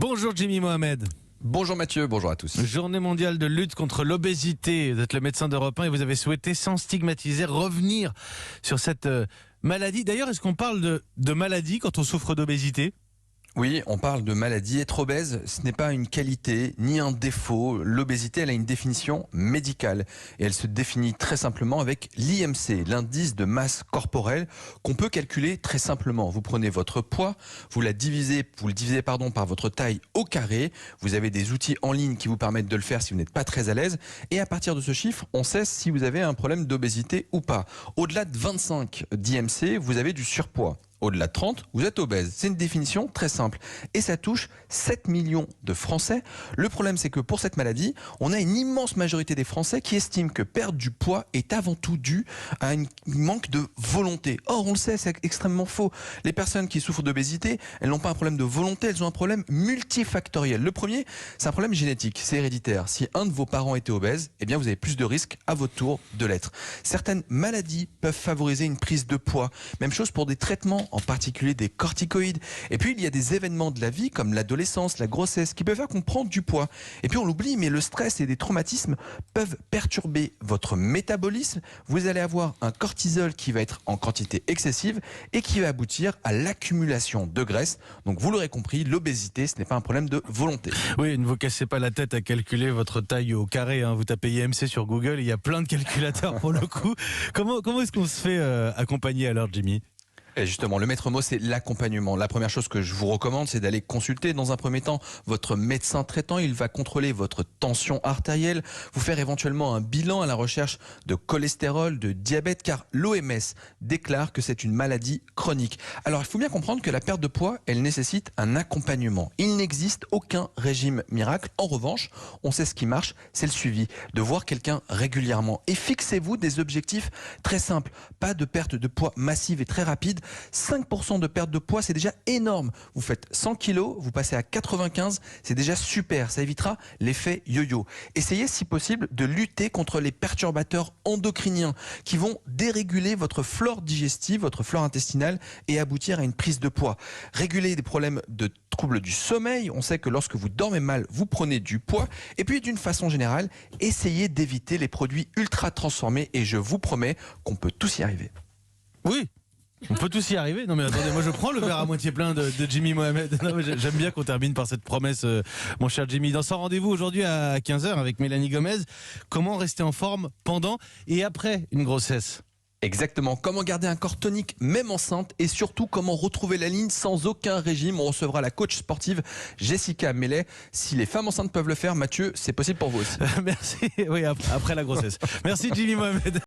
Bonjour Jimmy Mohamed. Bonjour Mathieu, bonjour à tous. Journée mondiale de lutte contre l'obésité. Vous êtes le médecin d'Europe 1 et vous avez souhaité, sans stigmatiser, revenir sur cette maladie. D'ailleurs, est-ce qu'on parle de maladie quand on souffre d'obésité ? Oui, on parle de maladie. Être obèse, ce n'est pas une qualité ni un défaut. L'obésité, elle a une définition médicale et elle se définit très simplement avec l'IMC, l'indice de masse corporelle qu'on peut calculer très simplement. Vous prenez votre poids, vous le divisez par votre taille au carré. Vous avez des outils en ligne qui vous permettent de le faire si vous n'êtes pas très à l'aise. Et à partir de ce chiffre, on sait si vous avez un problème d'obésité ou pas. Au-delà de 25 d'IMC, vous avez du surpoids. Au-delà de 30, vous êtes obèse. C'est une définition très simple. Et ça touche 7 millions de Français. Le problème, c'est que pour cette maladie, on a une immense majorité des Français qui estiment que perdre du poids est avant tout dû à un manque de volonté. Or, on le sait, c'est extrêmement faux. Les personnes qui souffrent d'obésité, elles n'ont pas un problème de volonté, elles ont un problème multifactoriel. Le premier, c'est un problème génétique, c'est héréditaire. Si un de vos parents était obèse, eh bien vous avez plus de risques à votre tour de l'être. Certaines maladies peuvent favoriser une prise de poids. Même chose pour des traitements, en particulier des corticoïdes. Et puis il y a des événements de la vie comme l'adolescence, la grossesse qui peuvent faire qu'on prend du poids. Et puis on l'oublie, mais le stress et des traumatismes peuvent perturber votre métabolisme. Vous allez avoir un cortisol qui va être en quantité excessive et qui va aboutir à l'accumulation de graisse. Donc vous l'aurez compris, l'obésité, ce n'est pas un problème de volonté. Oui, ne vous cassez pas la tête à calculer votre taille au carré. Vous tapez IMC sur Google, il y a plein de calculateurs pour le coup. Comment est-ce qu'on se fait accompagner alors, Jimmy ? Et justement, le maître mot, c'est l'accompagnement. La première chose que je vous recommande, c'est d'aller consulter dans un premier temps votre médecin traitant. Il va contrôler votre tension artérielle, vous faire éventuellement un bilan à la recherche de cholestérol, de diabète, car l'OMS déclare que c'est une maladie chronique. Alors, il faut bien comprendre que la perte de poids, elle nécessite un accompagnement. Il n'existe aucun régime miracle. En revanche, on sait ce qui marche, c'est le suivi, de voir quelqu'un régulièrement. Et fixez-vous des objectifs très simples. Pas de perte de poids massive et très rapide. 5% de perte de poids, c'est déjà énorme. Vous faites 100 kilos, vous passez à 95, c'est déjà super. Ça évitera l'effet yo-yo. Essayez, si possible, de lutter contre les perturbateurs endocriniens qui vont déréguler votre flore digestive, votre flore intestinale et aboutir à une prise de poids. Réguler des problèmes de troubles du sommeil. On sait que lorsque vous dormez mal, vous prenez du poids. Et puis, d'une façon générale, essayez d'éviter les produits ultra transformés et je vous promets qu'on peut tous y arriver. Oui. On peut tous y arriver. Non mais attendez, moi je prends le verre à moitié plein de Jimmy Mohamed. Non, mais j'aime bien qu'on termine par cette promesse, mon cher Jimmy. Dans son rendez-vous aujourd'hui à 15h avec Mélanie Gomez, comment rester en forme pendant et après une grossesse ? Exactement, comment garder un corps tonique même enceinte et surtout comment retrouver la ligne sans aucun régime. On recevra la coach sportive Jessica Mellet. Si les femmes enceintes peuvent le faire, Mathieu, c'est possible pour vous aussi. Merci, oui, après la grossesse. Merci Jimmy Mohamed.